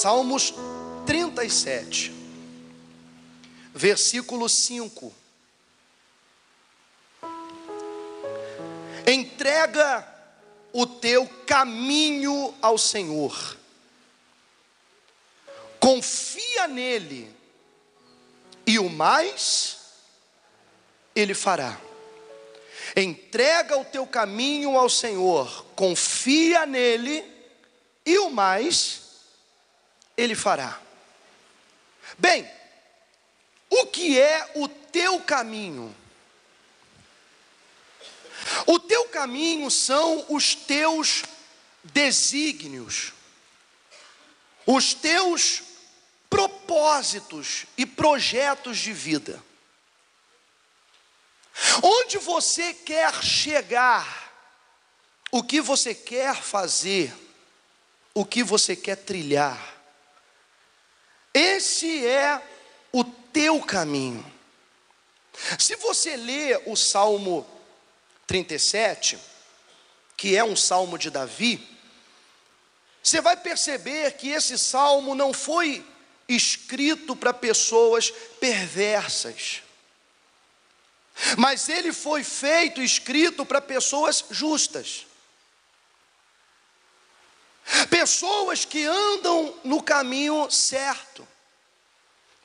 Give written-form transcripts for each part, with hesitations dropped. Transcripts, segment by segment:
Salmos 37, versículo 5. Entrega o teu caminho ao Senhor, confia nele, e o mais Ele fará. Entrega o teu caminho ao Senhor, confia nele, e o mais Ele fará. Bem, o que é o teu caminho? O teu caminho são os teus desígnios, os teus propósitos e projetos de vida. Onde você quer chegar, o que você quer fazer, o que você quer trilhar. Esse é o teu caminho. Se você lê o Salmo 37, que é um salmo de Davi, você vai perceber que esse salmo não foi escrito para pessoas perversas, mas ele foi feito, escrito para pessoas justas, pessoas que andam no caminho certo.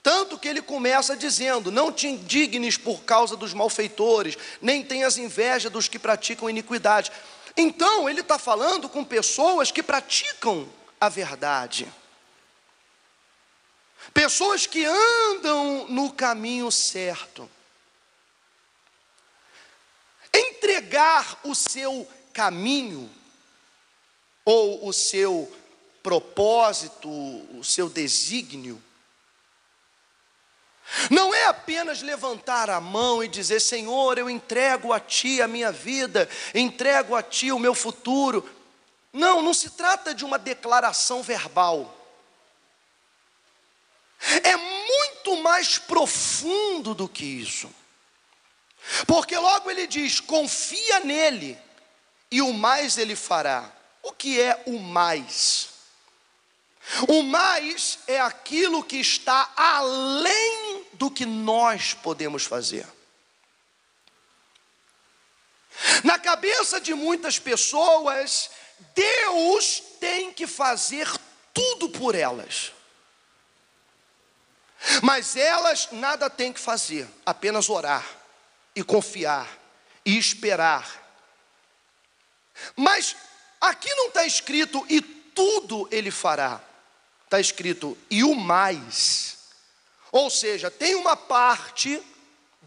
Tanto que ele começa dizendo: não te indignes por causa dos malfeitores, nem tenhas inveja dos que praticam iniquidade. Então ele está falando com pessoas que praticam a verdade, pessoas que andam no caminho certo. Entregar o seu caminho, ou o seu propósito, o seu desígnio, não é apenas levantar a mão e dizer: Senhor, eu entrego a Ti a minha vida, entrego a Ti o meu futuro. Não, não se trata de uma declaração verbal. É muito mais profundo do que isso. Porque logo ele diz: confia nele, e o mais ele fará. O que é o mais? O mais é aquilo que está além do que nós podemos fazer. Na cabeça de muitas pessoas, Deus tem que fazer tudo por elas, mas elas nada têm que fazer, apenas orar e confiar e esperar. Mas aqui não está escrito e tudo ele fará. Está escrito e o mais. Ou seja, tem uma parte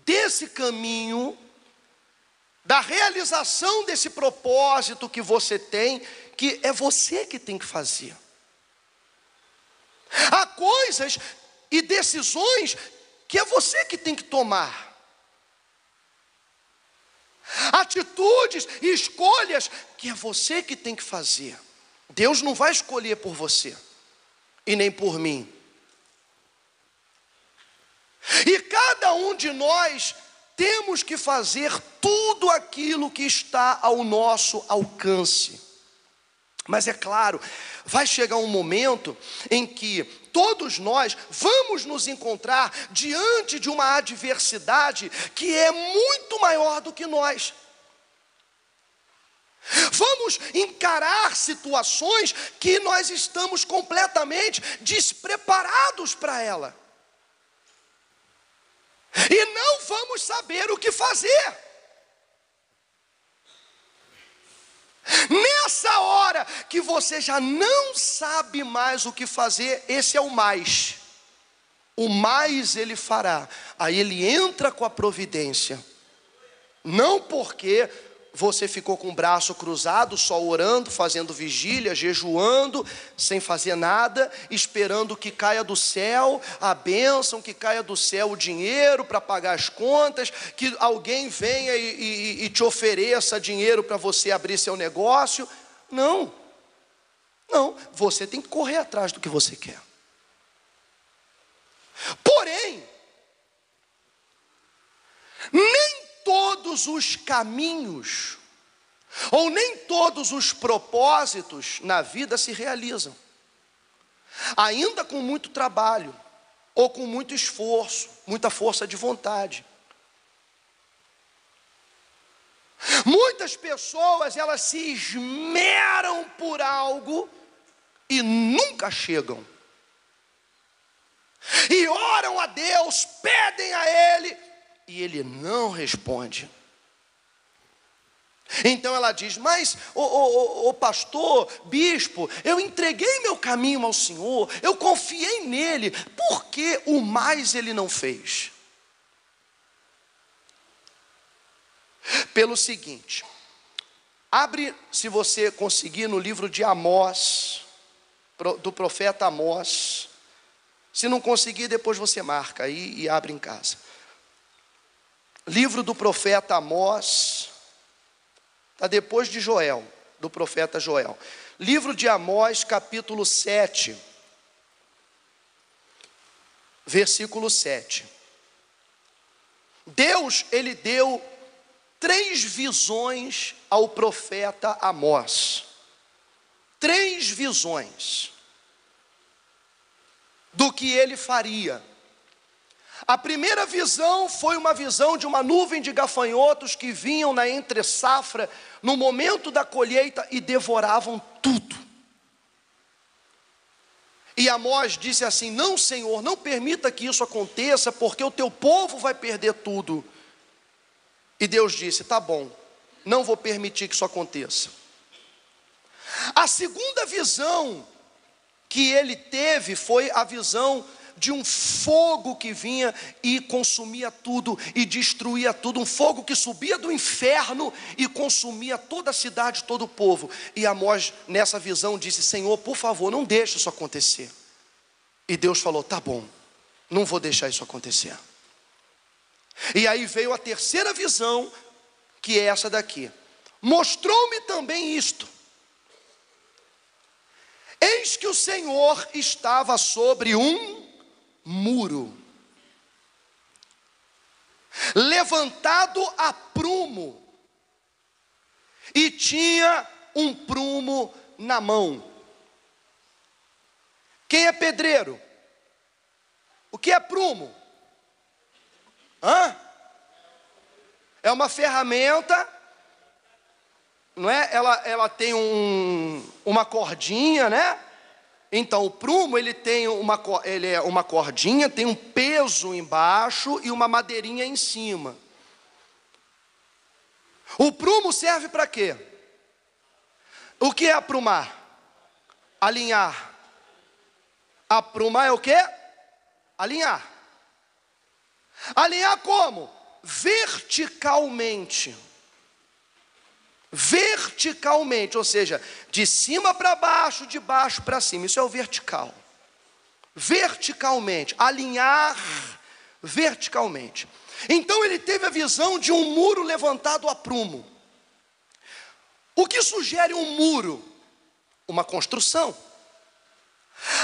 desse caminho, da realização desse propósito que você tem, que é você que tem que fazer. Há coisas e decisões que é você que tem que tomar. Atitudes e escolhas que é você que tem que fazer. Deus não vai escolher por você e nem por mim. E cada um de nós temos que fazer tudo aquilo que está ao nosso alcance. Mas é claro, vai chegar um momento em que todos nós vamos nos encontrar diante de uma adversidade que é muito maior do que nós. Vamos encarar situações que nós estamos completamente despreparados para ela. E não vamos saber o que fazer. Nessa hora que você já não sabe mais o que fazer, esse é o mais. O mais ele fará. Aí ele entra com a providência. Não porque você ficou com o braço cruzado, só orando, fazendo vigília, jejuando, sem fazer nada, esperando que caia do céu a bênção, que caia do céu o dinheiro para pagar as contas, que alguém venha e te ofereça dinheiro para você abrir seu negócio. Não, você tem que correr atrás do que você quer. Porém, nem todos os caminhos, ou nem todos os propósitos na vida se realizam. ainda com muito trabalho, ou com muito esforço, muita força de vontade. Muitas pessoas, elas se esmeram por algo e nunca chegam. E oram a Deus, pedem a Ele, e Ele não responde. Então ela diz, mas, ô pastor, bispo, eu entreguei meu caminho ao Senhor, eu confiei nele, por que o mais Ele não fez? Pelo seguinte, abre, se você conseguir, no livro de Amós, do profeta Amós. Se não conseguir, depois você marca aí e abre em casa. Livro do profeta Amós, está depois de Joel, do profeta Joel. Livro de Amós, capítulo 7, versículo 7. Deus, ele deu 3 visões ao profeta Amós. 3 visões do que ele faria. A primeira visão foi uma visão de uma nuvem de gafanhotos que vinham na entre-safra no momento da colheita e devoravam tudo. E Amós disse assim, não, Senhor, não permita que isso aconteça, porque o teu povo vai perder tudo. E Deus disse, tá bom, não vou permitir que isso aconteça. A segunda visão que ele teve foi a visão de um fogo que vinha e consumia tudo e destruía tudo, um fogo que subia do inferno e consumia toda a cidade, todo o povo. E Amós, nessa visão, disse, Senhor, por favor, não deixe isso acontecer. E Deus falou, tá bom, não vou deixar isso acontecer. E aí veio a terceira visão, que é essa daqui. Mostrou-me também isto. Eis que o Senhor estava sobre um muro, levantado a prumo, e tinha um prumo na mão. Quem é pedreiro? O que é prumo? É uma ferramenta, não é? Ela tem uma cordinha, né? Então o prumo, ele é uma cordinha, tem um peso embaixo e uma madeirinha em cima. O prumo serve para quê? O que é aprumar? Alinhar. Aprumar é o quê? Alinhar. Alinhar como? Verticalmente. Verticalmente, ou seja, de cima para baixo, de baixo para cima. Isso é o vertical. Verticalmente, alinhar verticalmente. Então ele teve a visão de um muro levantado a prumo. O que sugere um muro? Uma construção.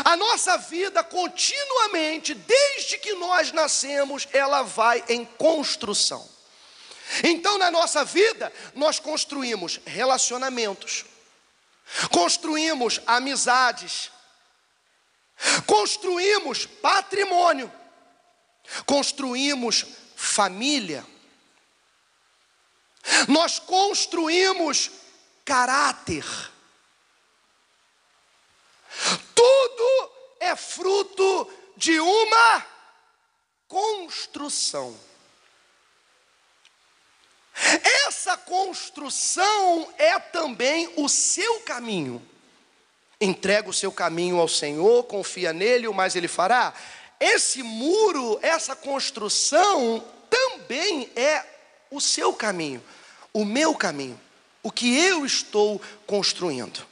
A nossa vida continuamente, desde que nós nascemos, ela vai em construção. Então na nossa vida, nós construímos relacionamentos, construímos amizades, construímos patrimônio, construímos família, nós construímos caráter. Tudo é fruto de uma construção. Essa construção é também o seu caminho. Entrega o seu caminho ao Senhor, confia nele, o mais ele fará. Esse muro, essa construção também é o seu caminho, o meu caminho, o que eu estou construindo.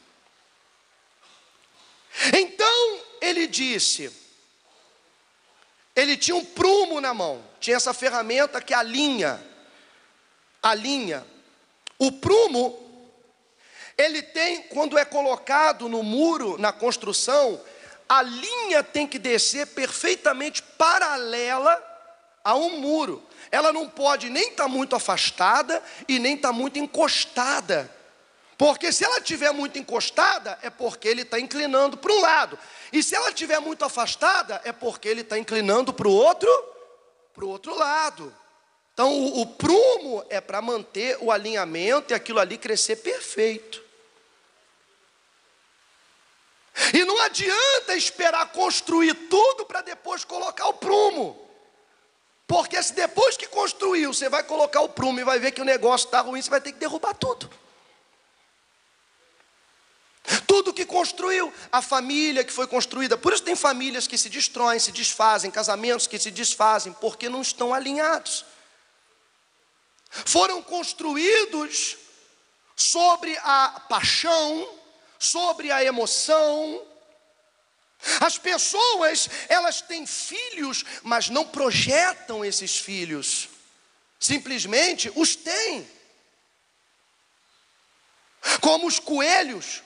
Então ele disse, ele tinha um prumo na mão, tinha essa ferramenta que alinha. O prumo, ele tem, quando é colocado no muro, na construção, a linha tem que descer perfeitamente paralela a um muro. Ela não pode nem estar muito afastada e nem estar muito encostada. Porque se ela estiver muito encostada, é porque ele está inclinando para um lado. E se ela estiver muito afastada, é porque ele está inclinando para o outro lado. Então o prumo é para manter o alinhamento e aquilo ali crescer perfeito. E não adianta esperar construir tudo para depois colocar o prumo. Porque se depois que construiu, você vai colocar o prumo e vai ver que o negócio está ruim, você vai ter que derrubar tudo. Tudo que construiu, a família que foi construída. Por isso tem famílias que se destroem, se desfazem, casamentos que se desfazem, porque não estão alinhados. Foram construídos sobre a paixão, sobre a emoção. As pessoas, elas têm filhos, mas não projetam esses filhos. Simplesmente os têm. Como os coelhos.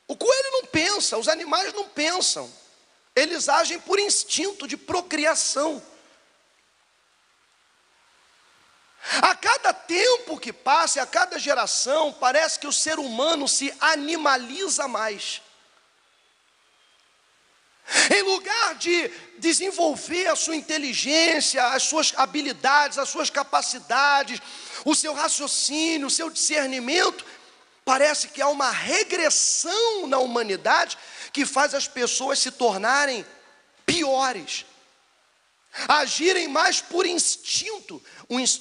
O coelho não pensa, os animais não pensam. Eles agem por instinto de procriação. A cada tempo que passa, a cada geração, parece que o ser humano se animaliza mais. Em lugar de desenvolver a sua inteligência, as suas habilidades, as suas capacidades, o seu raciocínio, o seu discernimento, parece que há uma regressão na humanidade que faz as pessoas se tornarem piores, agirem mais por instinto.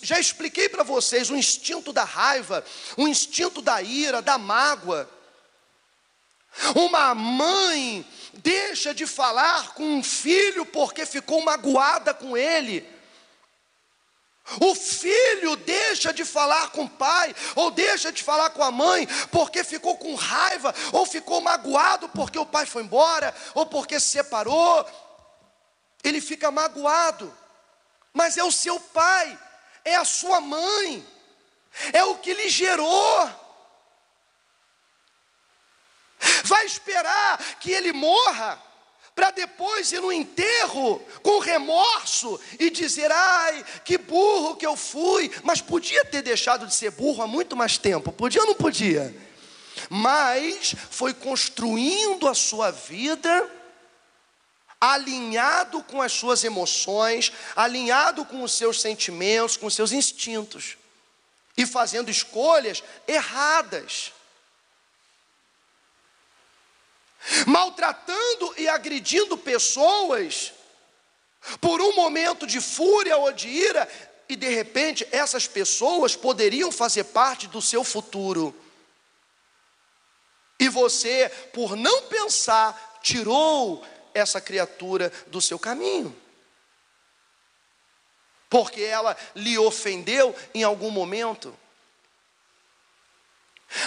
Já expliquei para vocês o instinto da raiva, o instinto da ira, da mágoa. Uma mãe deixa de falar com um filho porque ficou magoada com ele. O filho deixa de falar com o pai, ou deixa de falar com a mãe, porque ficou com raiva, ou ficou magoado porque o pai foi embora, ou porque se separou. Ele fica magoado, mas é o seu pai, é a sua mãe, é o que lhe gerou. Vai esperar que ele morra, para depois ir no enterro com remorso e dizer: ai, que burro que eu fui. Mas podia ter deixado de ser burro há muito mais tempo, podia ou não podia? Mas foi construindo a sua vida alinhado com as suas emoções, alinhado com os seus sentimentos, com os seus instintos, e fazendo escolhas erradas, maltratando e agredindo pessoas por um momento de fúria ou de ira, e de repente essas pessoas poderiam fazer parte do seu futuro, e você, por não pensar, tirou essa criatura do seu caminho, porque ela lhe ofendeu em algum momento.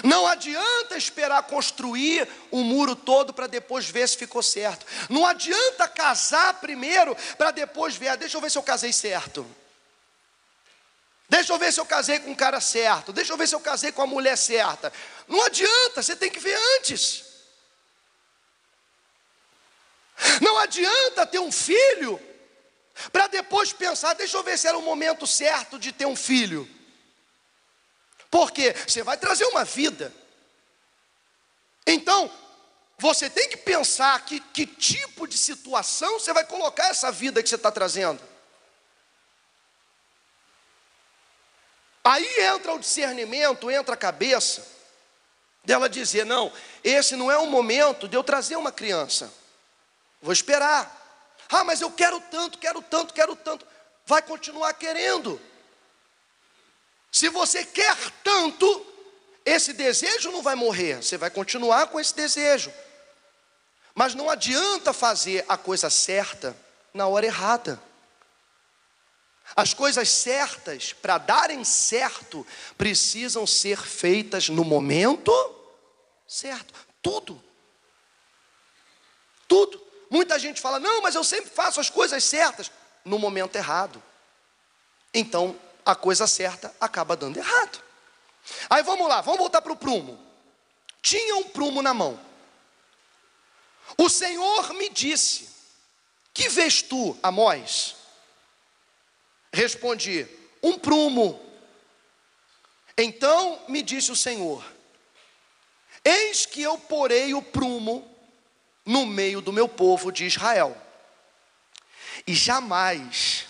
Não adianta esperar construir o muro todo para depois ver se ficou certo. Não adianta casar primeiro para depois ver: deixa eu ver se eu casei certo, deixa eu ver se eu casei com o cara certo, deixa eu ver se eu casei com a mulher certa. Não adianta, você tem que ver antes. Não adianta ter um filho para depois pensar: deixa eu ver se era o momento certo de ter um filho. Porque você vai trazer uma vida. Então, você tem que pensar que tipo de situação você vai colocar essa vida que você está trazendo. Aí entra o discernimento, entra a cabeça dela dizer: não, esse não é o momento de eu trazer uma criança. Vou esperar. Ah, mas eu quero tanto, quero tanto, quero tanto. Vai continuar querendo. Se você quer tanto, esse desejo não vai morrer. Você vai continuar com esse desejo. Mas não adianta fazer a coisa certa na hora errada. As coisas certas, para darem certo, precisam ser feitas no momento certo. Tudo. Tudo. Muita gente fala: não, mas eu sempre faço as coisas certas no momento errado. Então, a coisa certa acaba dando errado. Aí vamos lá, vamos voltar para o prumo. Tinha um prumo na mão. O Senhor me disse: que vês tu, Amós? Respondi: um prumo. Então me disse o Senhor: Eis que eu porei o prumo no meio do meu povo de Israel, e jamais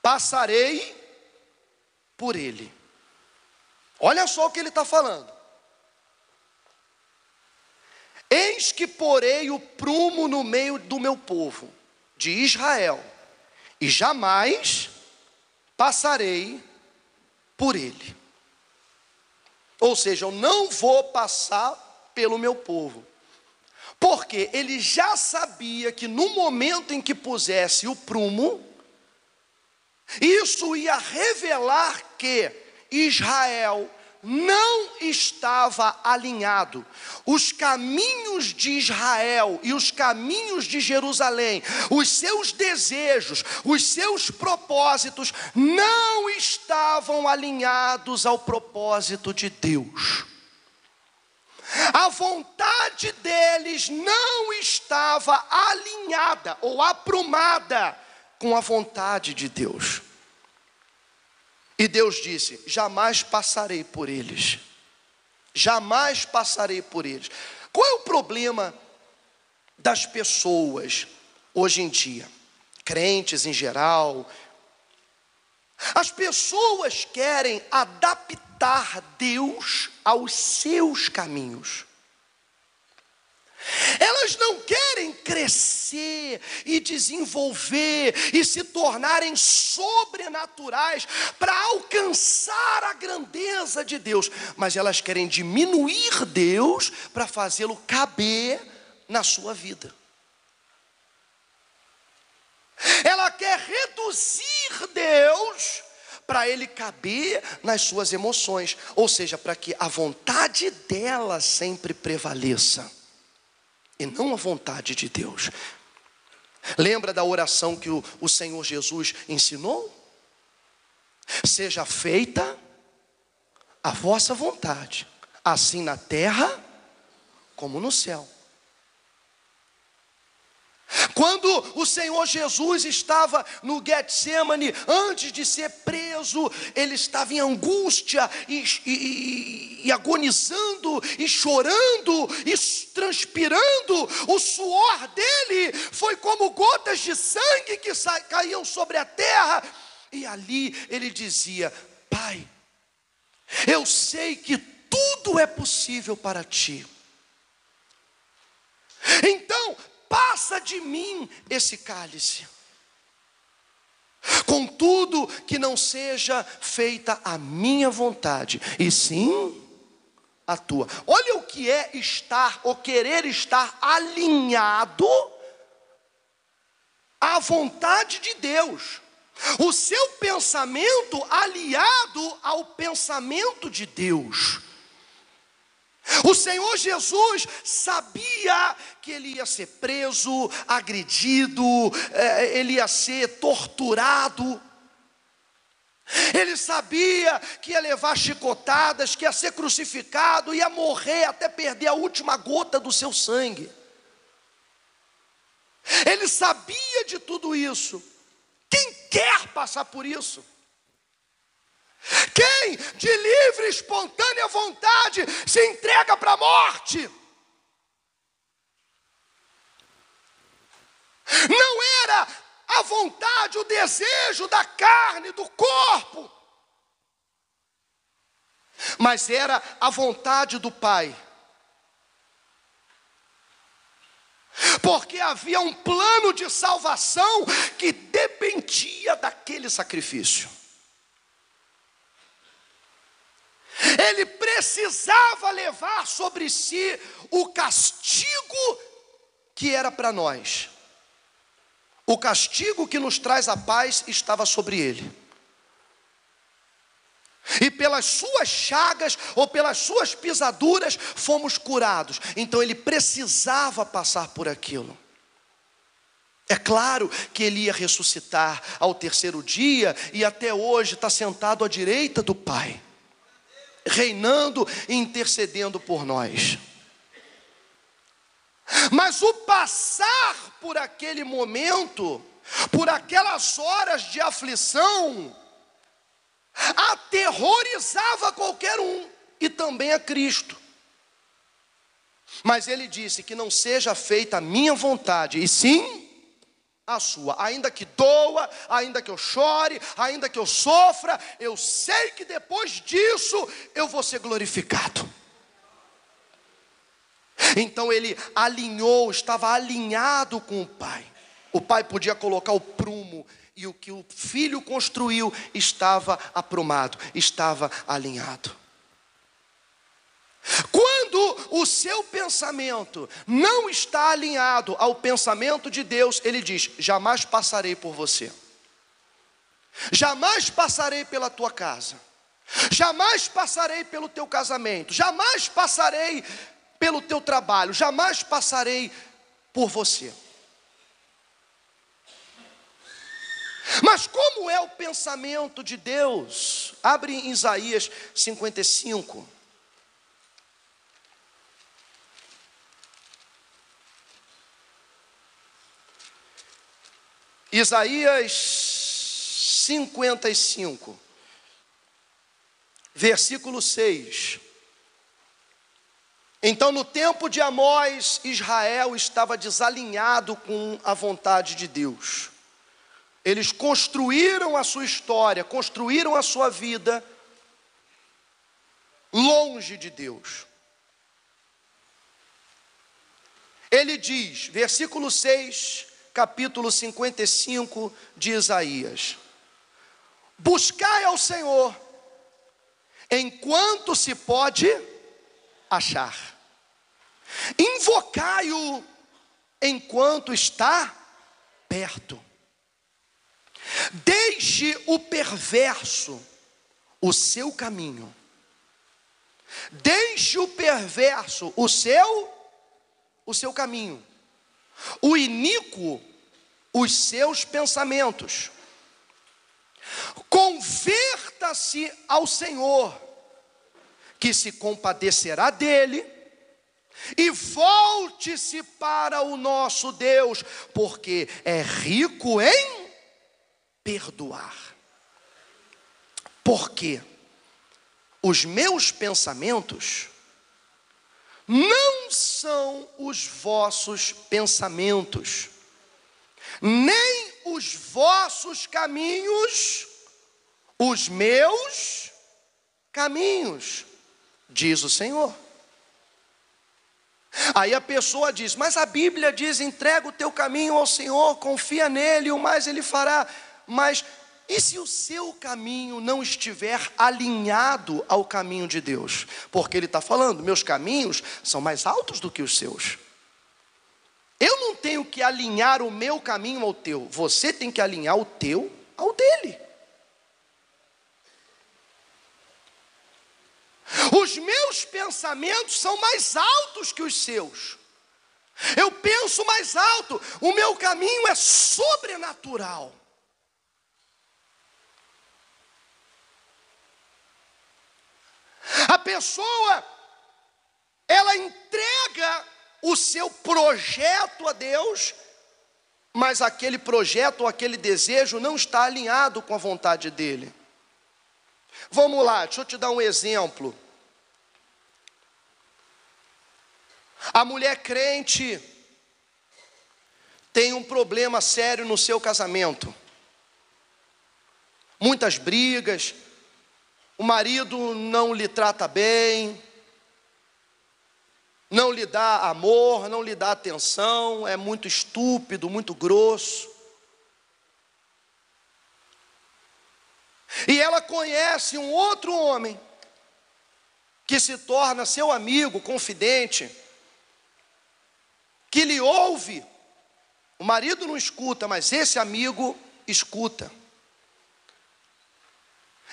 passarei por ele. Olha só o que ele está falando. Eis que porei o prumo no meio do meu povo de Israel, e jamais passarei por ele. Ou seja, eu não vou passar pelo meu povo, porque ele já sabia que no momento em que pusesse o prumo, isso ia revelar que Israel não estava alinhado. Os caminhos de Israel e os caminhos de Jerusalém, os seus desejos, os seus propósitos não estavam alinhados ao propósito de Deus. A vontade deles não estava alinhada ou aprumada com a vontade de Deus. E Deus disse: jamais passarei por eles. Jamais passarei por eles. Qual é o problema das pessoas hoje em dia? Crentes em geral. As pessoas querem adaptar Deus aos seus caminhos. Elas não querem crescer e desenvolver e se tornarem sobrenaturais para alcançar a grandeza de Deus, mas elas querem diminuir Deus para fazê-lo caber na sua vida. Ela quer reduzir Deus para ele caber nas suas emoções, ou seja, para que a vontade dela sempre prevaleça e não a vontade de Deus. Lembra da oração que o Senhor Jesus ensinou? Seja feita a vossa vontade, assim na terra como no céu. Quando o Senhor Jesus estava no Getsemane, antes de ser preso, ele estava em angústia e agonizando, e chorando, e transpirando. O suor dele foi como gotas de sangue que caíam sobre a terra. E ali ele dizia: Pai, eu sei que tudo é possível para ti. Então, passa de mim esse cálice, contudo que não seja feita a minha vontade, e sim a tua. Olha o que é estar ou querer estar alinhado à vontade de Deus. O seu pensamento aliado ao pensamento de Deus. O Senhor Jesus sabia que ele ia ser preso, agredido, ele ia ser torturado. Ele sabia que ia levar chicotadas, que ia ser crucificado, ia morrer até perder a última gota do seu sangue. Ele sabia de tudo isso. Quem quer passar por isso? Quem de livre e espontânea vontade se entrega para a morte? Não era a vontade, o desejo da carne, do corpo, mas era a vontade do Pai. Porque havia um plano de salvação que dependia daquele sacrifício. Ele precisava levar sobre si o castigo que era para nós. O castigo que nos traz a paz estava sobre ele. E pelas suas chagas ou pelas suas pisaduras fomos curados. Então ele precisava passar por aquilo. É claro que ele ia ressuscitar ao terceiro dia e até hoje está sentado à direita do Pai, reinando e intercedendo por nós. Mas o passar por aquele momento, por aquelas horas de aflição, aterrorizava qualquer um, e também a Cristo. Mas ele disse que não seja feita a minha vontade, e sim a sua. Ainda que doa, ainda que eu chore, ainda que eu sofra, eu sei que depois disso eu vou ser glorificado. Então ele alinhou, estava alinhado com o Pai. O Pai podia colocar o prumo, e o que o Filho construiu estava aprumado, estava alinhado. Quando o seu pensamento não está alinhado ao pensamento de Deus, ele diz: jamais passarei por você, jamais passarei pela tua casa, jamais passarei pelo teu casamento, jamais passarei pelo teu trabalho, jamais passarei por você. Mas como é o pensamento de Deus? Abre em Isaías 55. Isaías 55, versículo 6. Então, no tempo de Amós, Israel estava desalinhado com a vontade de Deus. Eles construíram a sua história, construíram a sua vida longe de Deus. Ele diz, versículo 6, capítulo 55 de Isaías: buscai ao Senhor enquanto se pode achar, invocai-o enquanto está perto. Deixe o perverso o seu caminho, deixe o perverso o seu caminho, o iníquo os seus pensamentos. Converta-se ao Senhor, que se compadecerá dele, e volte-se para o nosso Deus, porque é rico em perdoar. Porque os meus pensamentos não são os vossos pensamentos, nem os vossos caminhos, os meus caminhos, diz o Senhor. Aí a pessoa diz: mas a Bíblia diz: entrega o teu caminho ao Senhor, confia nele, o mais ele fará. Mas e se o seu caminho não estiver alinhado ao caminho de Deus? Porque ele está falando: meus caminhos são mais altos do que os seus. Eu não tenho que alinhar o meu caminho ao teu, você tem que alinhar o teu ao dele. Os meus pensamentos são mais altos que os seus. Eu penso mais alto, o meu caminho é sobrenatural. A pessoa, ela entrega o seu projeto a Deus, mas aquele projeto ou aquele desejo não está alinhado com a vontade dele. Vamos lá, deixa eu te dar um exemplo. A mulher crente tem um problema sério no seu casamento. Muitas brigas, o marido não lhe trata bem, não lhe dá amor, não lhe dá atenção, é muito estúpido, muito grosso. E ela conhece um outro homem, que se torna seu amigo, confidente, que lhe ouve. O marido não escuta, mas esse amigo escuta.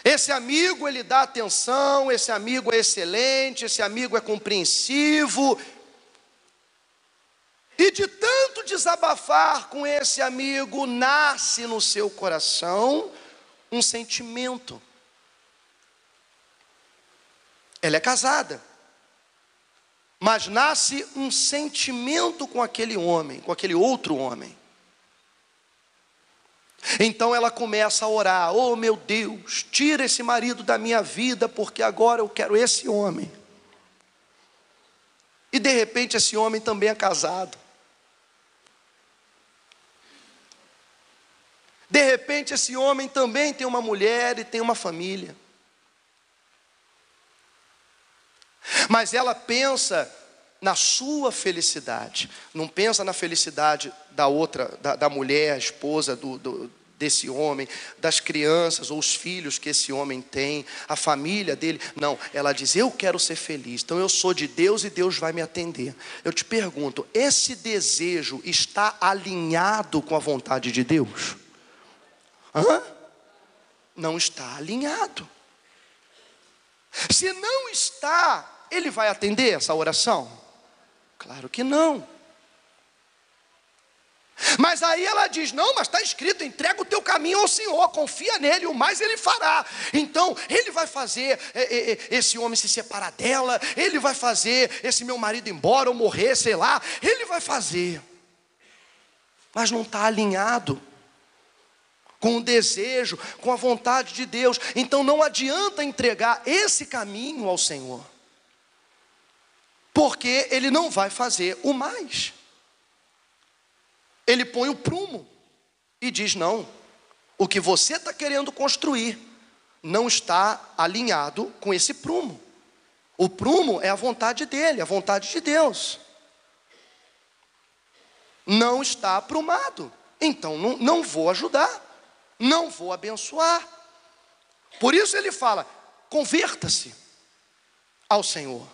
Esse amigo, ele dá atenção, esse amigo é excelente, esse amigo é compreensivo. E de tanto desabafar com esse amigo, nasce no seu coração um sentimento. Ela é casada, mas nasce um sentimento com aquele homem, com aquele outro homem. Então ela começa a orar: oh meu Deus, tira esse marido da minha vida, porque agora eu quero esse homem. E de repente esse homem também é casado. De repente esse homem também tem uma mulher e tem uma família. Mas ela pensa na sua felicidade, não pensa na felicidade da outra, da mulher, a esposa desse homem, das crianças ou os filhos que esse homem tem, a família dele. Não, ela diz: eu quero ser feliz, então eu sou de Deus e Deus vai me atender. Eu te pergunto, esse desejo está alinhado com a vontade de Deus? Não está alinhado. Se não está, ele vai atender essa oração? Claro que não. Mas aí ela diz: não, mas está escrito, entrega o teu caminho ao Senhor, confia nele, o mais ele fará. Então ele vai fazer esse homem se separar dela, ele vai fazer esse meu marido ir embora ou morrer, sei lá, ele vai fazer. Mas não está alinhado com o desejo, com a vontade de Deus. Então não adianta entregar esse caminho ao Senhor, porque ele não vai fazer o mais. Ele põe o prumo e diz: não, o que você está querendo construir não está alinhado com esse prumo. O prumo é a vontade dele, a vontade de Deus. Não está aprumado, então não vou ajudar, não vou abençoar. Por isso ele fala: converta-se ao Senhor.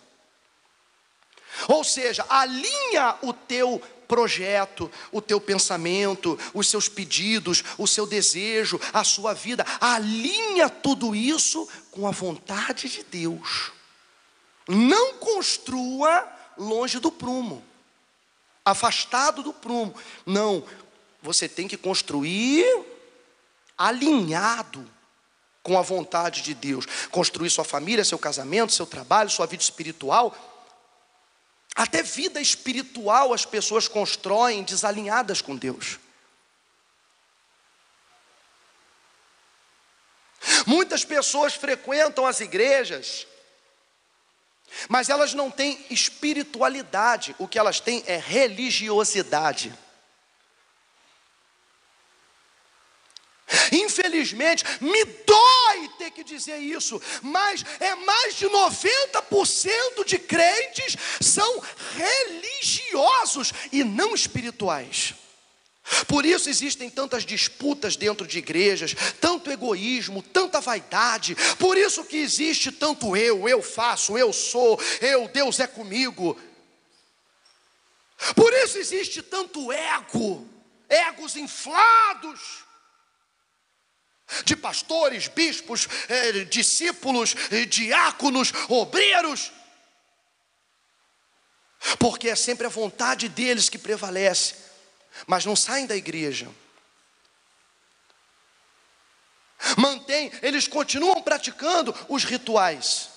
Ou seja, alinha o teu projeto, o teu pensamento, os seus pedidos, o seu desejo, a sua vida. Alinha tudo isso com a vontade de Deus. Não construa longe do prumo, afastado do prumo. Não, você tem que construir alinhado com a vontade de Deus. Construir sua família, seu casamento, seu trabalho, sua vida espiritual. Até vida espiritual as pessoas constroem desalinhadas com Deus. Muitas pessoas frequentam as igrejas, mas elas não têm espiritualidade. O que elas têm é religiosidade. Infelizmente, me dói ter que dizer isso, mas é mais de 90% de crentes são religiosos e não espirituais. Por isso existem tantas disputas dentro de igrejas, tanto egoísmo, tanta vaidade. Por isso que existe tanto eu faço, eu sou, Deus é comigo. Por isso existe tanto egos inflados, de pastores, bispos, discípulos, diáconos, obreiros, porque é sempre a vontade deles que prevalece, mas não saem da igreja. Eles continuam praticando os rituais,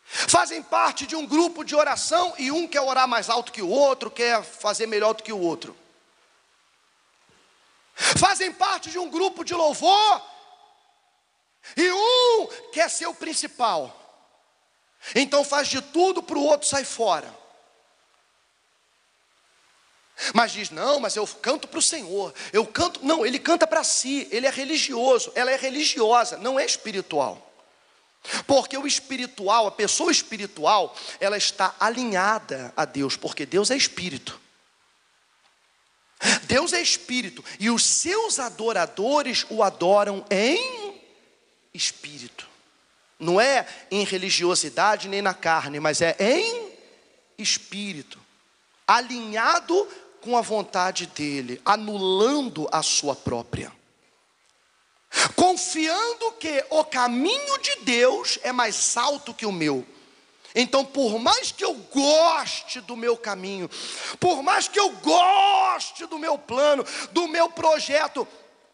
fazem parte de um grupo de oração e um quer orar mais alto que o outro, quer fazer melhor do que o outro. Fazem parte de um grupo de louvor e um quer ser o principal, então faz de tudo para o outro sair fora. Mas diz: não, mas eu canto para o Senhor, eu canto. Não, ele canta para si, ele é religioso, ela é religiosa, não é espiritual. Porque o espiritual, a pessoa espiritual, ela está alinhada a Deus, porque Deus é espírito. Deus é espírito e os seus adoradores o adoram em espírito. Não é em religiosidade nem na carne, mas é em espírito, alinhado com a vontade dele, anulando a sua própria, confiando que o caminho de Deus é mais alto que o meu. Então, por mais que eu goste do meu caminho, por mais que eu goste do meu plano, do meu projeto,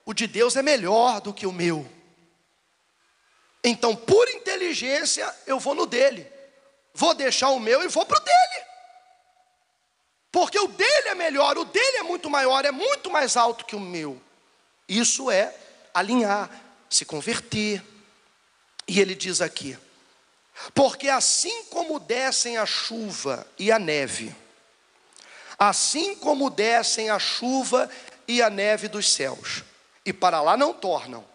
o de Deus é melhor do que o meu. Então, por inteligência, eu vou no dele. Vou deixar o meu e vou para o dele. Porque o dele é melhor, o dele é muito maior, é muito mais alto que o meu. Isso é alinhar, se converter. E ele diz aqui: porque assim como descem a chuva e a neve, assim como descem a chuva e a neve dos céus, e para lá não tornam,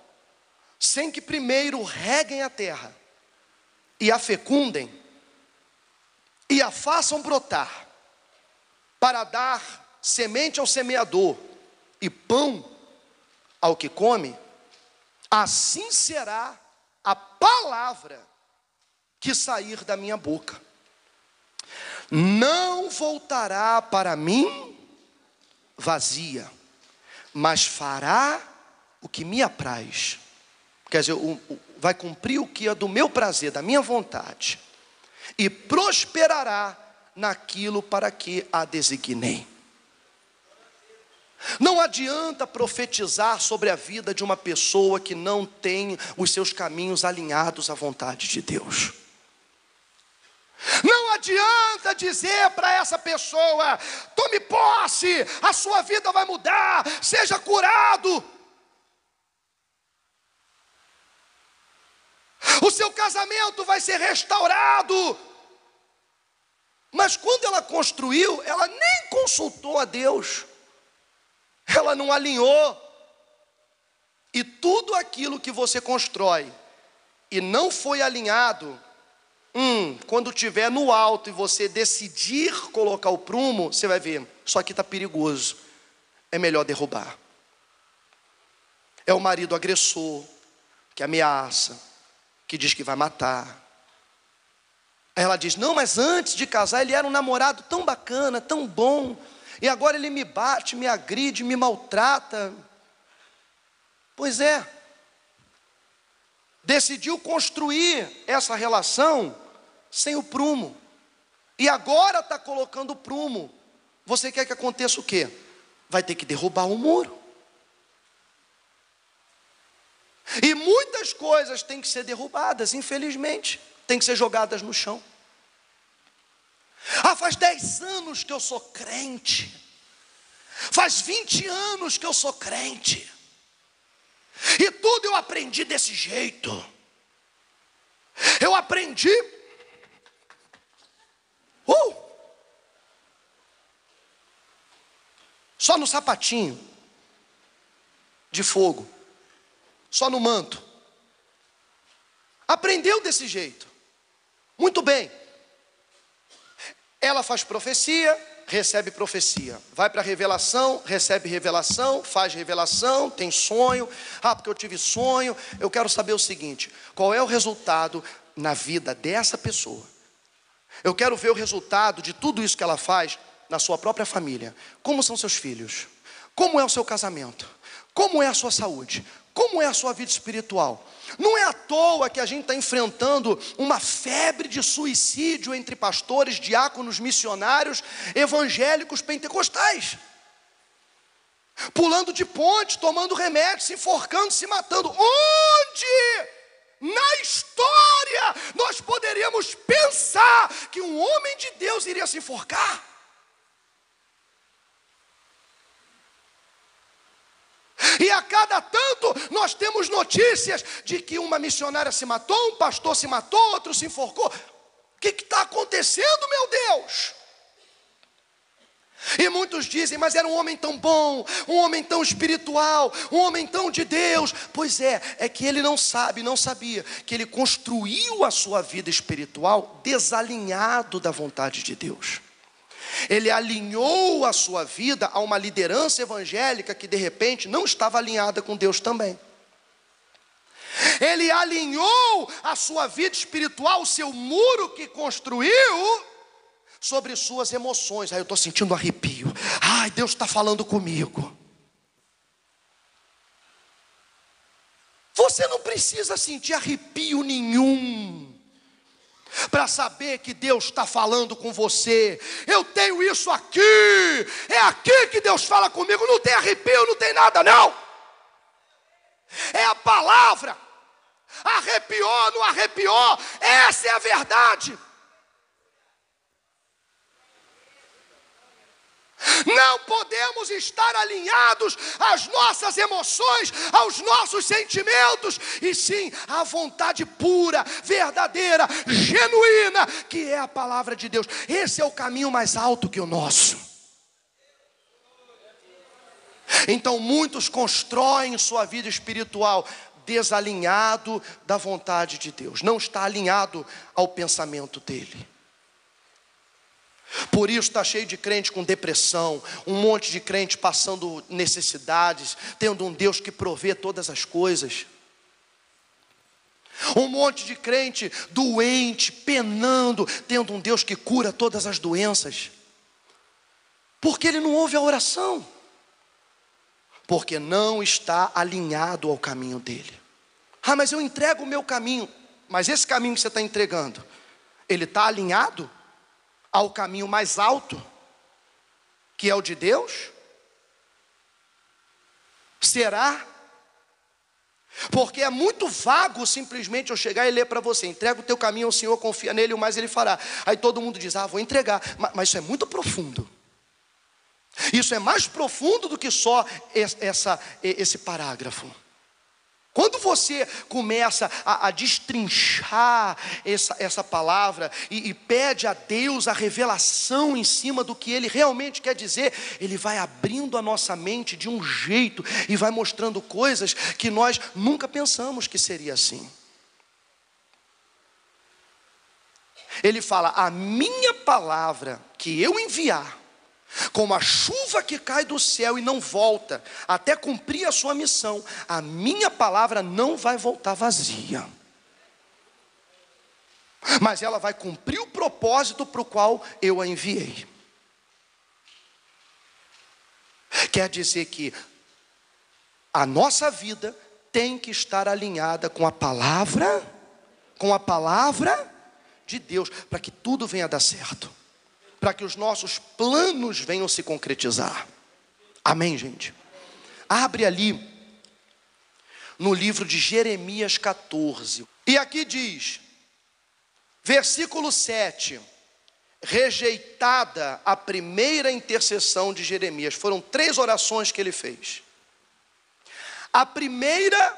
sem que primeiro reguem a terra, e a fecundem, e a façam brotar, para dar semente ao semeador, e pão ao que come, assim será a palavra que sair da minha boca. Não voltará para mim vazia, mas fará o que me apraz. Quer dizer, vai cumprir o que é do meu prazer, da minha vontade, e prosperará naquilo para que a designei. Não adianta profetizar sobre a vida de uma pessoa que não tem os seus caminhos alinhados à vontade de Deus. Não adianta dizer para essa pessoa: tome posse, a sua vida vai mudar, seja curado, o seu casamento vai ser restaurado. Mas quando ela construiu, ela nem consultou a Deus, ela não alinhou. E tudo aquilo que você constrói e não foi alinhado, quando estiver no alto e você decidir colocar o prumo, você vai ver: isso aqui está perigoso, é melhor derrubar. É o marido agressor, que ameaça, que diz que vai matar. Aí ela diz: não, mas antes de casar ele era um namorado tão bacana, tão bom, e agora ele me bate, me agride, me maltrata. Pois é, decidiu construir essa relação sem o prumo, e agora está colocando o prumo. Você quer que aconteça o quê? Vai ter que derrubar o muro. E muitas coisas têm que ser derrubadas, infelizmente, têm que ser jogadas no chão. Faz 10 anos que eu sou crente, faz 20 anos que eu sou crente, e tudo eu aprendi desse jeito. Eu aprendi só no sapatinho de fogo, só no manto. Aprendeu desse jeito. Muito bem. Ela faz profecia, recebe profecia. Vai para a revelação, recebe revelação, faz revelação, tem sonho. Porque eu tive sonho. Eu quero saber o seguinte: qual é o resultado na vida dessa pessoa? Eu quero ver o resultado de tudo isso que ela faz na sua própria família. Como são seus filhos? Como é o seu casamento? Como é a sua saúde? Como é a sua vida espiritual? Não é à toa que a gente está enfrentando uma febre de suicídio entre pastores, diáconos, missionários, evangélicos, pentecostais. Pulando de ponte, tomando remédio, se enforcando, se matando. Onde na história nós poderíamos pensar que um homem de Deus iria se enforcar? E a cada tanto nós temos notícias de que uma missionária se matou, um pastor se matou, outro se enforcou. O que está acontecendo, meu Deus? E muitos dizem: mas era um homem tão bom, um homem tão espiritual, um homem tão de Deus. Pois é que ele não sabia que ele construiu a sua vida espiritual desalinhado da vontade de Deus. Ele alinhou a sua vida a uma liderança evangélica que de repente não estava alinhada com Deus também. Ele alinhou a sua vida espiritual, o seu muro que construiu, sobre suas emoções. Aí eu estou sentindo arrepio. Ai, Deus está falando comigo. Você não precisa sentir arrepio nenhum para saber que Deus está falando com você. Eu tenho isso aqui, é aqui que Deus fala comigo. Não tem arrepio, não tem nada não. É a palavra. Arrepiou, não arrepiou, essa é a verdade. Não podemos estar alinhados às nossas emoções, aos nossos sentimentos, e sim à vontade pura, verdadeira, genuína, que é a palavra de Deus. Esse é o caminho mais alto que o nosso. Então muitos constroem sua vida espiritual desalinhado da vontade de Deus, não está alinhado ao pensamento dele. Por isso está cheio de crente com depressão, um monte de crente passando necessidades, tendo um Deus que provê todas as coisas. Um monte de crente doente, penando, tendo um Deus que cura todas as doenças. Porque ele não ouve a oração. Porque não está alinhado ao caminho dele. Mas eu entrego o meu caminho. Mas esse caminho que você está entregando, ele está alinhado ao caminho mais alto, que é o de Deus? Será? Porque é muito vago simplesmente eu chegar e ler para você: entrega o teu caminho ao Senhor, confia nele, o mais ele fará. Aí todo mundo diz: vou entregar. Mas isso é muito profundo. Isso é mais profundo do que só esse parágrafo. Quando você começa a destrinchar essa palavra e pede a Deus a revelação em cima do que Ele realmente quer dizer, Ele vai abrindo a nossa mente de um jeito e vai mostrando coisas que nós nunca pensamos que seria assim. Ele fala: a minha palavra que eu enviar, como a chuva que cai do céu e não volta, até cumprir a sua missão, a minha palavra não vai voltar vazia, mas ela vai cumprir o propósito para o qual eu a enviei. Quer dizer que a nossa vida tem que estar alinhada com a palavra de Deus, para que tudo venha a dar certo, para que os nossos planos venham se concretizar. Amém, gente? Abre ali no livro de Jeremias 14. E aqui diz, versículo 7. Rejeitada a primeira intercessão de Jeremias. Foram 3 orações que ele fez. A primeira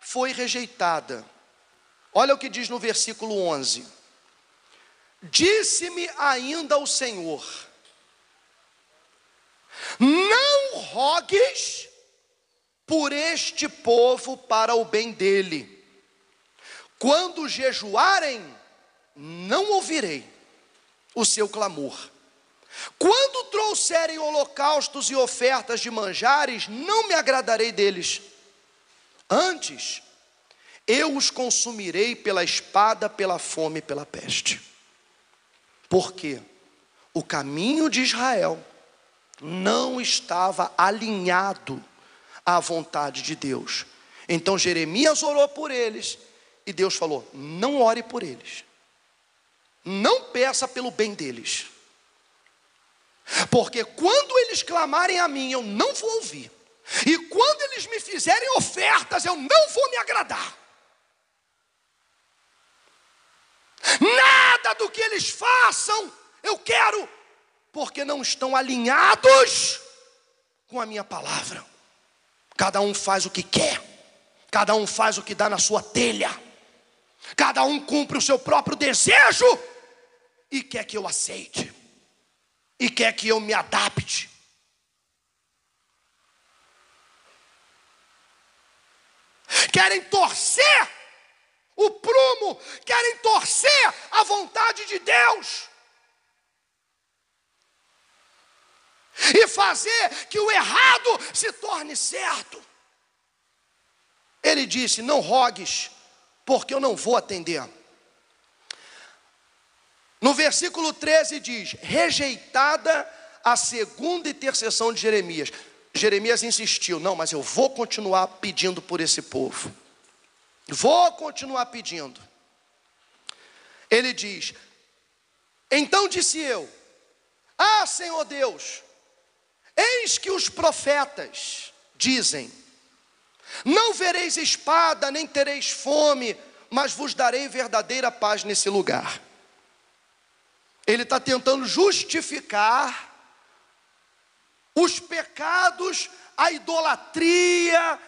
foi rejeitada. Olha o que diz no versículo 11. Disse-me ainda o Senhor: não rogues por este povo para o bem dele. Quando jejuarem, não ouvirei o seu clamor. Quando trouxerem holocaustos e ofertas de manjares, não me agradarei deles. Antes, eu os consumirei pela espada, pela fome e pela peste. Porque o caminho de Israel não estava alinhado à vontade de Deus. Então Jeremias orou por eles e Deus falou: não ore por eles, não peça pelo bem deles, porque quando eles clamarem a mim, eu não vou ouvir, e quando eles me fizerem ofertas, eu não vou me agradar. Nada do que eles façam eu quero, porque não estão alinhados com a minha palavra. Cada um faz o que quer, cada um faz o que dá na sua telha, cada um cumpre o seu próprio desejo e quer que eu aceite, e quer que eu me adapte. Querem torcer o prumo, querem torcer a vontade de Deus e fazer que o errado se torne certo. Ele disse: não rogues, porque eu não vou atender. No versículo 13 diz: rejeitada a segunda intercessão de Jeremias. Jeremias insistiu: não, mas eu vou continuar pedindo por esse povo. Vou continuar pedindo. Ele diz: então disse eu: Senhor Deus, eis que os profetas dizem: não vereis espada, nem tereis fome, mas vos darei verdadeira paz nesse lugar. Ele está tentando justificar os pecados, a idolatria,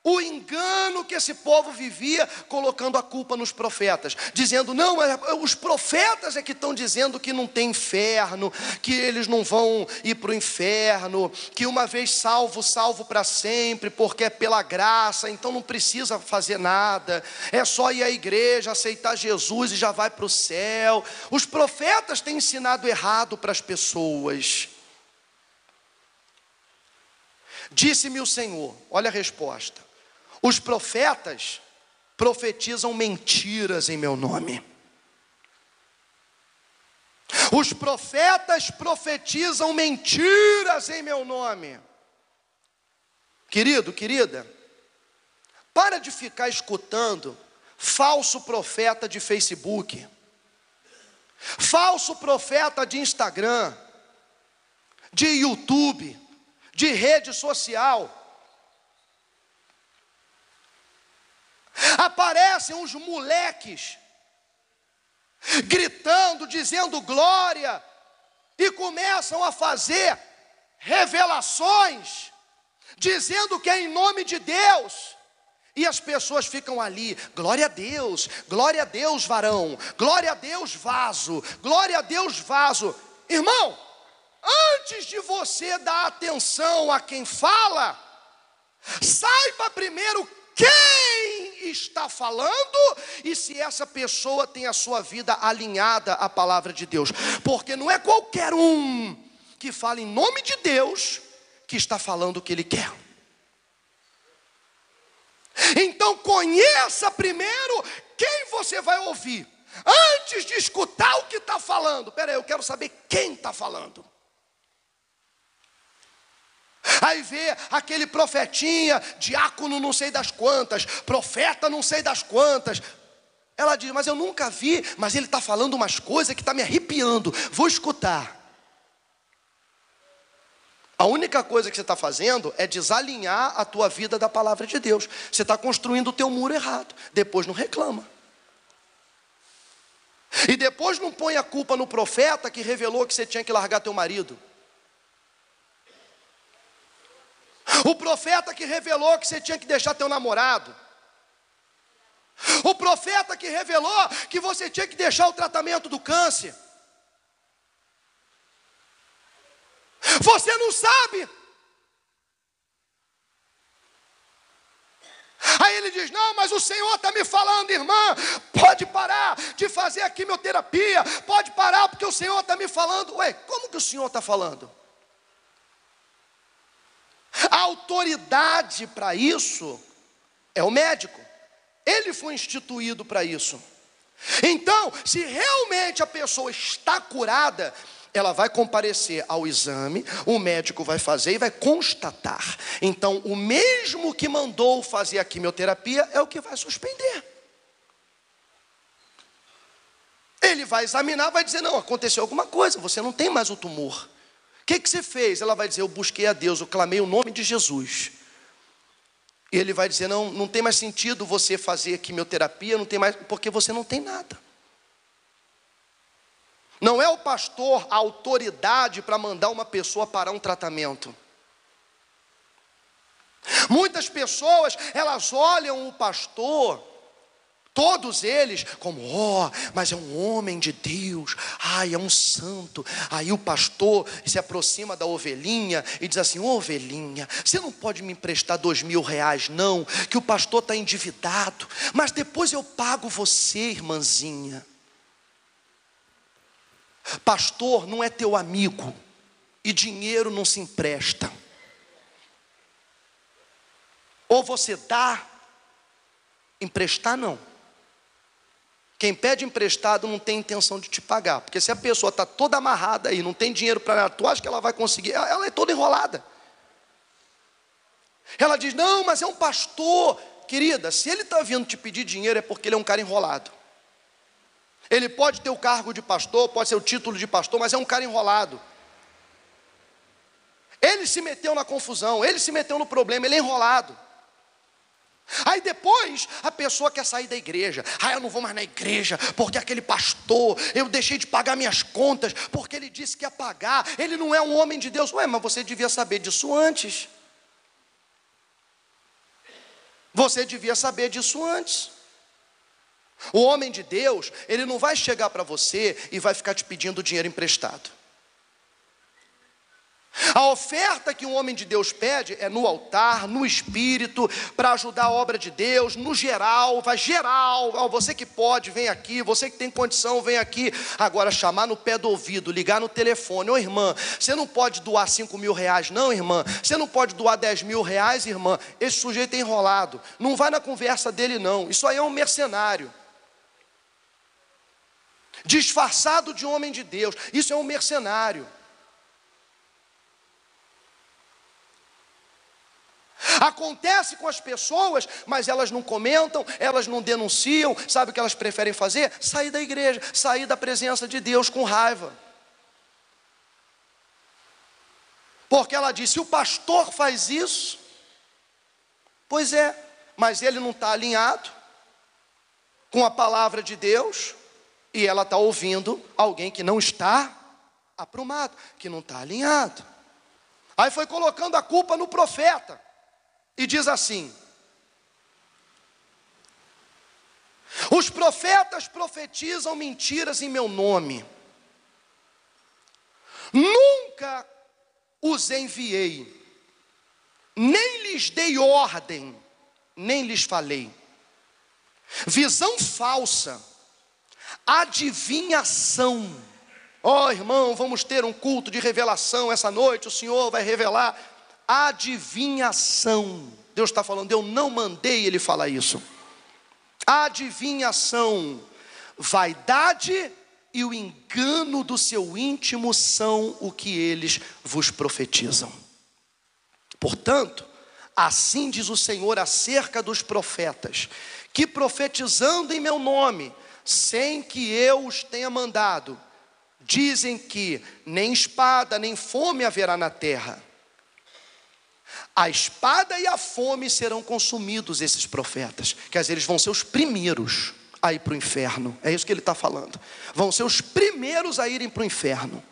o engano que esse povo vivia, colocando a culpa nos profetas, dizendo, não, os profetas é que estão dizendo que não tem inferno, que eles não vão ir para o inferno, que uma vez salvo, salvo para sempre, porque é pela graça, então não precisa fazer nada, é só ir à igreja, aceitar Jesus e já vai para o céu. Os profetas têm ensinado errado para as pessoas. Disse-me o Senhor, olha a resposta: os profetas profetizam mentiras em meu nome. Os profetas profetizam mentiras em meu nome. Querido, querida, para de ficar escutando falso profeta de Facebook, falso profeta de Instagram, de YouTube, de rede social. Aparecem uns moleques gritando, dizendo glória, e começam a fazer revelações, dizendo que é em nome de Deus, e as pessoas ficam ali, glória a Deus varão, glória a Deus vaso, glória a Deus vaso. Irmão, antes de você dar atenção a quem fala, saiba primeiro quem está falando e se essa pessoa tem a sua vida alinhada à palavra de Deus. Porque não é qualquer um que fala em nome de Deus que está falando o que ele quer. Então conheça primeiro quem você vai ouvir, antes de escutar o que está falando. Espera aí, eu quero saber quem está falando. Aí vê aquele profetinha, diácono não sei das quantas, profeta não sei das quantas. Ela diz, mas eu nunca vi, mas ele está falando umas coisas que está me arrepiando, vou escutar. A única coisa que você está fazendo é desalinhar a tua vida da palavra de Deus. Você está construindo o teu muro errado, depois não reclama. E depois não põe a culpa no profeta que revelou que você tinha que largar teu marido. O profeta que revelou que você tinha que deixar teu namorado. O profeta que revelou que você tinha que deixar o tratamento do câncer. Você não sabe. Aí ele diz, não, mas o Senhor está me falando, irmã, pode parar de fazer a quimioterapia, pode parar porque o Senhor está me falando. Ué, como que o Senhor está falando? A autoridade para isso é o médico. Ele foi instituído para isso. Então, se realmente a pessoa está curada, ela vai comparecer ao exame, o médico vai fazer e vai constatar. Então, o mesmo que mandou fazer a quimioterapia é o que vai suspender. Ele vai examinar, vai dizer, não, aconteceu alguma coisa, você não tem mais o tumor. O que você fez? Ela vai dizer, eu busquei a Deus, eu clamei o nome de Jesus. E ele vai dizer, não tem mais sentido você fazer quimioterapia, não tem mais, porque você não tem nada. Não é o pastor a autoridade para mandar uma pessoa parar um tratamento. Muitas pessoas, elas olham o pastor, todos eles, como, mas é um homem de Deus, é um santo. Aí o pastor se aproxima da ovelhinha e diz assim, ovelhinha, você não pode me emprestar R$2.000 não, que o pastor está endividado, mas depois eu pago você, irmãzinha. Pastor não é teu amigo, e dinheiro não se empresta. Ou você dá, emprestar não. Quem pede emprestado não tem intenção de te pagar, porque se a pessoa está toda amarrada aí, não tem dinheiro para ela, tu acha que ela vai conseguir? Ela é toda enrolada. Ela diz, não, mas é um pastor. Querida, se ele está vindo te pedir dinheiro é porque ele é um cara enrolado. Ele pode ter o cargo de pastor, pode ser o título de pastor, mas é um cara enrolado. Ele se meteu na confusão, ele se meteu no problema, ele é enrolado. Aí depois a pessoa quer sair da igreja. Eu não vou mais na igreja porque aquele pastor, eu deixei de pagar minhas contas porque ele disse que ia pagar. Ele não é um homem de Deus. Mas você devia saber disso antes. Você devia saber disso antes. O homem de Deus, ele não vai chegar para você e vai ficar te pedindo dinheiro emprestado. A oferta que um homem de Deus pede é no altar, no espírito, para ajudar a obra de Deus, no geral, vai geral. Você que pode, vem aqui. Você que tem condição, vem aqui. Agora, chamar no pé do ouvido, ligar no telefone: ô irmã, você não pode doar 5 mil reais não, irmã? Você não pode doar 10 mil reais, irmã? Esse sujeito é enrolado. Não vai na conversa dele não. Isso aí é um mercenário, disfarçado de homem de Deus. Isso é um mercenário. Acontece com as pessoas, mas elas não comentam, elas não denunciam. Sabe o que elas preferem fazer? Sair da igreja, sair da presença de Deus com raiva. Porque ela diz: se o pastor faz isso, pois é, mas ele não está alinhado com a palavra de Deus, e ela está ouvindo alguém que não está aprumado, que não está alinhado. Aí foi colocando a culpa no profeta. E diz assim: os profetas profetizam mentiras em meu nome. Nunca os enviei, nem lhes dei ordem, nem lhes falei. Visão falsa, adivinhação. Irmão, vamos ter um culto de revelação essa noite. O Senhor vai revelar. Adivinhação. Deus está falando: eu não mandei ele falar isso. Adivinhação, vaidade e o engano do seu íntimo são o que eles vos profetizam. Portanto, assim diz o Senhor acerca dos profetas, que profetizando em meu nome, sem que eu os tenha mandado, dizem que nem espada nem fome haverá na terra. A espada e a fome serão consumidos, esses profetas. Quer dizer, eles vão ser os primeiros a ir para o inferno. É isso que ele está falando. Vão ser os primeiros a irem para o inferno.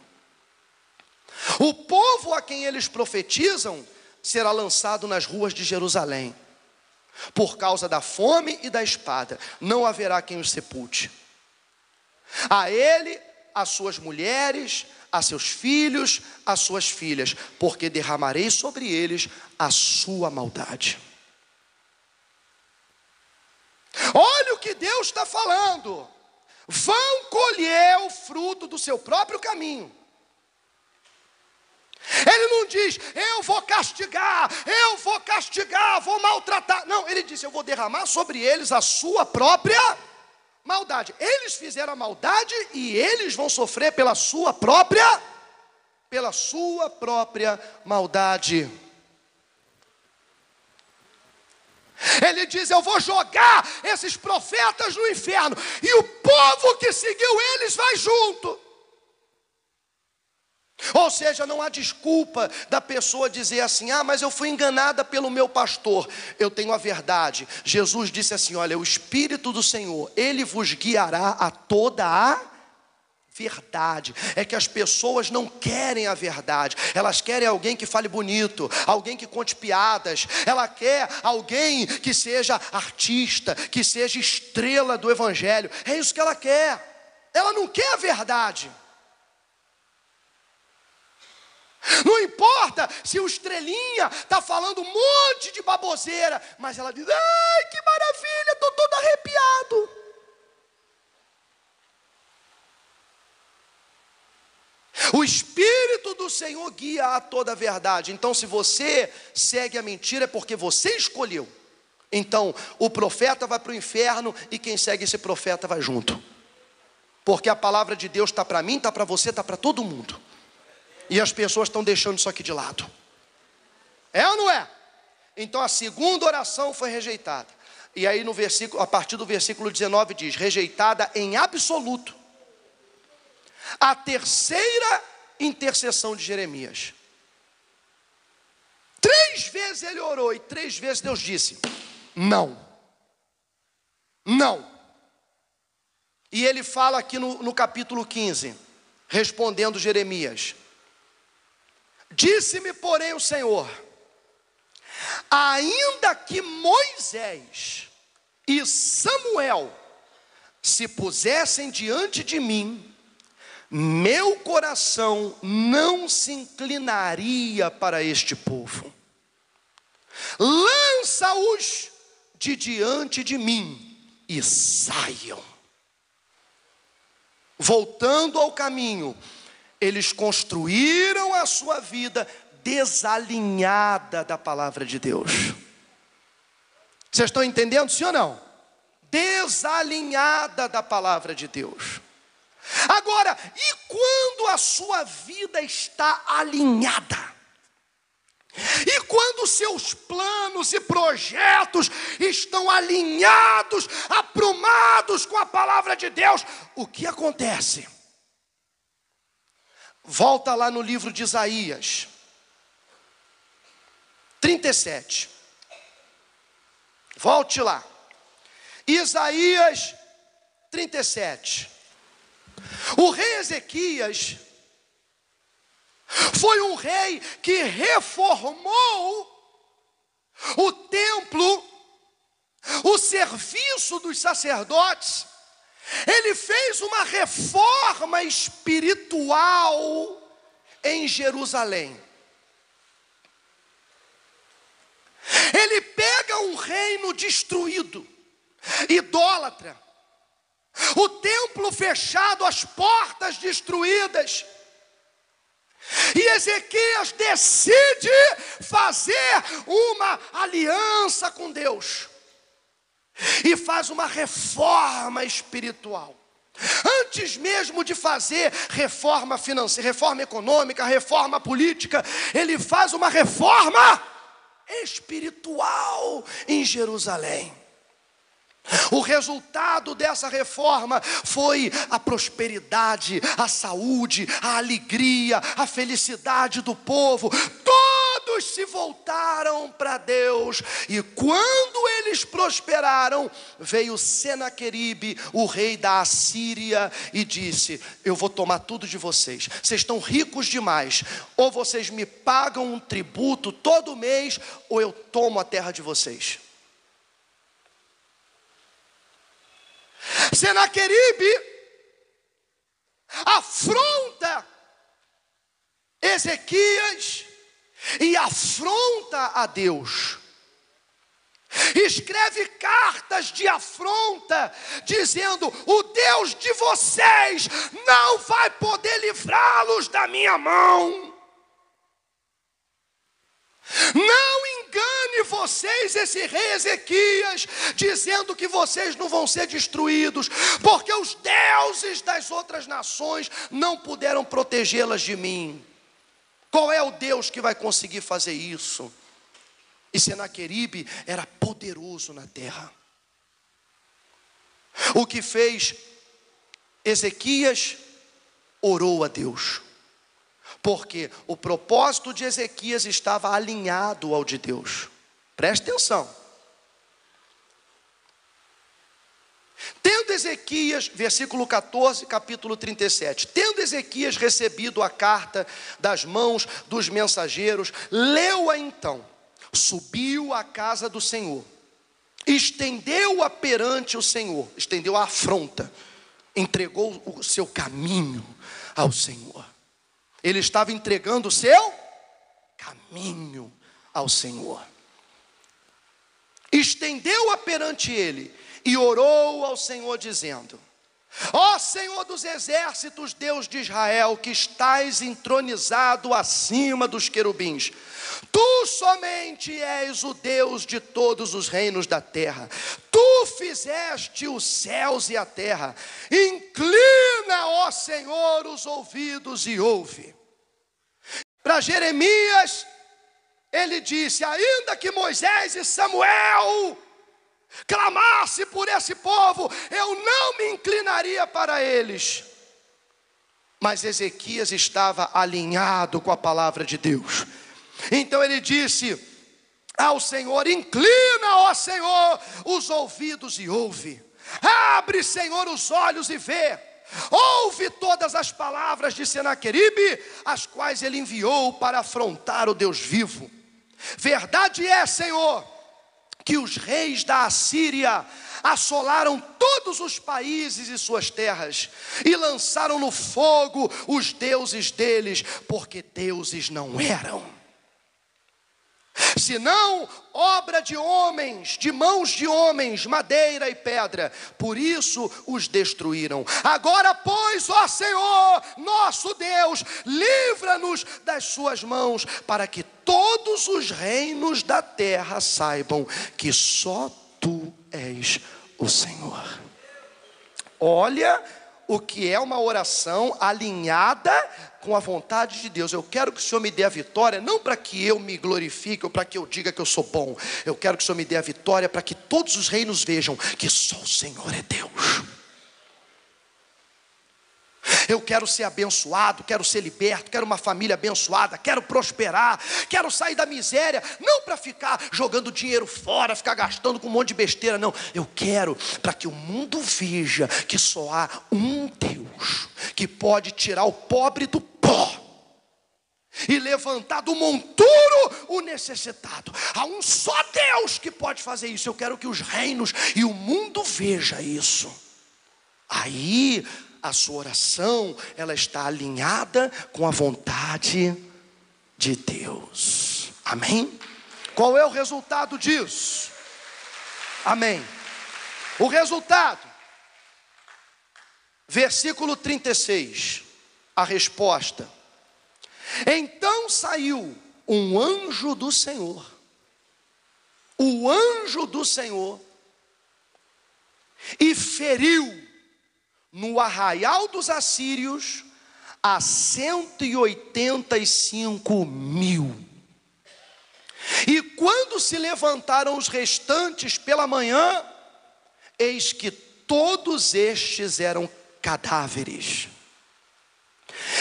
O povo a quem eles profetizam será lançado nas ruas de Jerusalém, por causa da fome e da espada. Não haverá quem os sepulte. A ele, as suas mulheres, a seus filhos, a suas filhas, porque derramarei sobre eles a sua maldade. Olha o que Deus está falando: vão colher o fruto do seu próprio caminho. Ele não diz: eu vou castigar, vou maltratar. Não, ele diz: eu vou derramar sobre eles a sua própria maldade. Eles fizeram a maldade e eles vão sofrer pela sua própria maldade. Ele diz: eu vou jogar esses profetas no inferno, e o povo que seguiu eles vai junto. Ou seja, não há desculpa da pessoa dizer assim: mas eu fui enganada pelo meu pastor. Eu tenho a verdade. Jesus disse assim: olha, o Espírito do Senhor, Ele vos guiará a toda a verdade. É que as pessoas não querem a verdade. Elas querem alguém que fale bonito, alguém que conte piadas. Ela quer alguém que seja artista, que seja estrela do evangelho. É isso que ela quer. Ela não quer a verdade. Não importa se o estrelinha está falando um monte de baboseira, mas ela diz: ai, que maravilha, estou todo arrepiado. O Espírito do Senhor guia a toda a verdade. Então, se você segue a mentira, é porque você escolheu. Então, o profeta vai para o inferno e quem segue esse profeta vai junto. Porque a palavra de Deus está para mim, está para você, está para todo mundo. E as pessoas estão deixando isso aqui de lado. É ou não é? Então a segunda oração foi rejeitada. E aí no versículo, a partir do versículo 19 diz: rejeitada em absoluto. A terceira intercessão de Jeremias. 3 vezes ele orou e 3 vezes Deus disse: não. Não. E ele fala aqui no capítulo 15, respondendo Jeremias: disse-me, porém, o Senhor, ainda que Moisés e Samuel se pusessem diante de mim, meu coração não se inclinaria para este povo. Lança-os de diante de mim e saiam. Voltando ao caminho, eles construíram a sua vida desalinhada da palavra de Deus. Vocês estão entendendo, sim ou não? Desalinhada da palavra de Deus. Agora, e quando a sua vida está alinhada? E quando seus planos e projetos estão alinhados, aprumados com a palavra de Deus, o que acontece? Volta lá no livro de Isaías 37. Volte lá. Isaías 37. O rei Ezequias foi um rei que reformou o templo, o serviço dos sacerdotes. Ele fez uma reforma espiritual em Jerusalém. Ele pega um reino destruído, idólatra, o templo fechado, as portas destruídas, e Ezequias decide fazer uma aliança com Deus e faz uma reforma espiritual. Antes mesmo de fazer reforma financeira, reforma econômica, reforma política, ele faz uma reforma espiritual em Jerusalém. O resultado dessa reforma foi a prosperidade, a saúde, a alegria, a felicidade do povo. Todos se voltaram para Deus. E quando eles prosperaram, veio Senaqueribe, o rei da Assíria, e disse: eu vou tomar tudo de vocês. Vocês estão ricos demais. Ou vocês me pagam um tributo todo mês, ou eu tomo a terra de vocês. Senaqueribe afronta Ezequias e afronta a Deus. Escreve cartas de afronta, dizendo: o Deus de vocês não vai poder livrá-los da minha mão. Não engane vocês esse rei Ezequias, dizendo que vocês não vão ser destruídos, porque os deuses das outras nações não puderam protegê-las de mim. Qual é o Deus que vai conseguir fazer isso? E Senaqueribe era poderoso na terra. O que fez Ezequias? Orou a Deus. Porque o propósito de Ezequias estava alinhado ao de Deus. Preste atenção. Tendo Ezequias, versículo 14, capítulo 37. Tendo Ezequias recebido a carta das mãos dos mensageiros, leu-a então, subiu à casa do Senhor, estendeu-a perante o Senhor, estendeu a afronta, entregou o seu caminho ao Senhor. Ele estava entregando o seu caminho ao Senhor. Estendeu-a perante ele e orou ao Senhor dizendo: ó Senhor dos exércitos, Deus de Israel, que estás entronizado acima dos querubins, tu somente és o Deus de todos os reinos da terra. Tu fizeste os céus e a terra. Inclina, ó Senhor, os ouvidos e ouve. Para Jeremias, ele disse: ainda que Moisés e Samuel clamasse por esse povo, eu não me inclinaria para eles. Mas Ezequias estava alinhado com a palavra de Deus. Então ele disse: ao Senhor, inclina, ó Senhor, os ouvidos e ouve. Abre, Senhor, os olhos e vê. Ouve todas as palavras de Senaqueribe, as quais ele enviou para afrontar o Deus vivo. Verdade é, Senhor, que os reis da Assíria assolaram todos os países e suas terras, e lançaram no fogo os deuses deles, porque deuses não eram, senão obra de homens, de mãos de homens, madeira e pedra. Por isso os destruíram. Agora, pois, ó Senhor, nosso Deus, livra-nos das suas mãos, para que todos os reinos da terra saibam que só tu és o Senhor. Olha o que é uma oração alinhada com a vontade de Deus. Eu quero que o Senhor me dê a vitória, não para que eu me glorifique ou para que eu diga que eu sou bom. Eu quero que o Senhor me dê a vitória para que todos os reinos vejam que só o Senhor é Deus. Eu quero ser abençoado, quero ser liberto, quero uma família abençoada, quero prosperar, quero sair da miséria, não para ficar jogando dinheiro fora, ficar gastando com um monte de besteira, não. Eu quero para que o mundo veja que só há um Deus que pode tirar o pobre do pó e levantar do monturo o necessitado. Há um só Deus que pode fazer isso. Eu quero que os reinos e o mundo veja isso. Aí a sua oração, ela está alinhada com a vontade de Deus. Amém? Qual é o resultado disso? Amém. O resultado, versículo 36, a resposta. Então saiu um anjo do Senhor, o anjo do Senhor, e feriu no arraial dos assírios a 185.000. E quando se levantaram os restantes pela manhã, eis que todos estes eram cadáveres.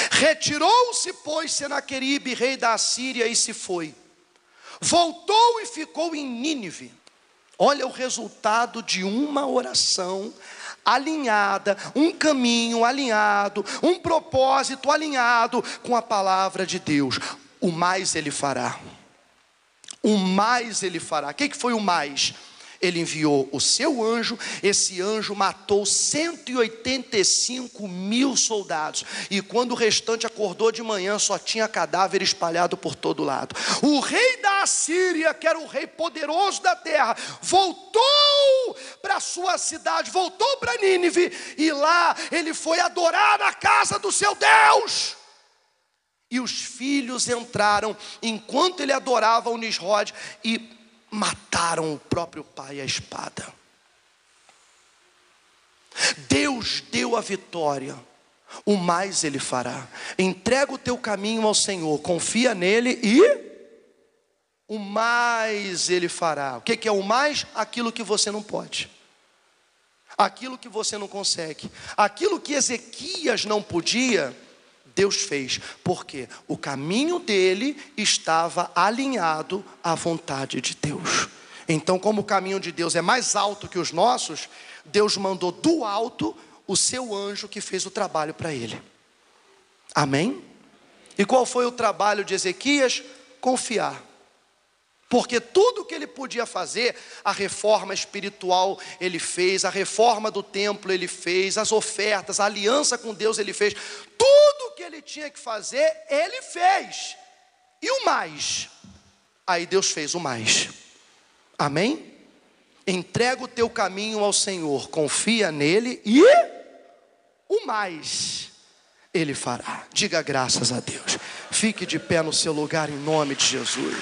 Retirou-se, pois, Senaqueribe, rei da Assíria, e se foi. Voltou e ficou em Nínive. Olha o resultado de uma oração alinhada, um caminho alinhado, um propósito alinhado com a palavra de Deus. O mais ele fará. O mais ele fará. O que foi o mais? Ele enviou o seu anjo. Esse anjo matou 185.000 soldados. E quando o restante acordou de manhã, só tinha cadáver espalhado por todo lado. O rei da Assíria, que era o rei poderoso da terra, voltou para a sua cidade, voltou para Nínive, e lá ele foi adorar na casa do seu Deus. E os filhos entraram enquanto ele adorava o Nisrod e mataram o próprio pai à espada. Deus deu a vitória, o mais ele fará. Entrega o teu caminho ao Senhor, confia nele e o mais ele fará. O que é o mais? Aquilo que você não pode, aquilo que você não consegue, aquilo que Ezequias não podia, Deus fez, porque o caminho dele estava alinhado à vontade de Deus. Então, como o caminho de Deus é mais alto que os nossos, Deus mandou do alto o seu anjo que fez o trabalho para ele. Amém? E qual foi o trabalho de Ezequias? Confiar. Porque tudo que ele podia fazer, a reforma espiritual ele fez, a reforma do templo ele fez, as ofertas, a aliança com Deus ele fez. Tudo que ele tinha que fazer, ele fez. E o mais? Aí Deus fez o mais. Amém? Entrega o teu caminho ao Senhor, confia nele e o mais ele fará. Diga graças a Deus. Fique de pé no seu lugar em nome de Jesus.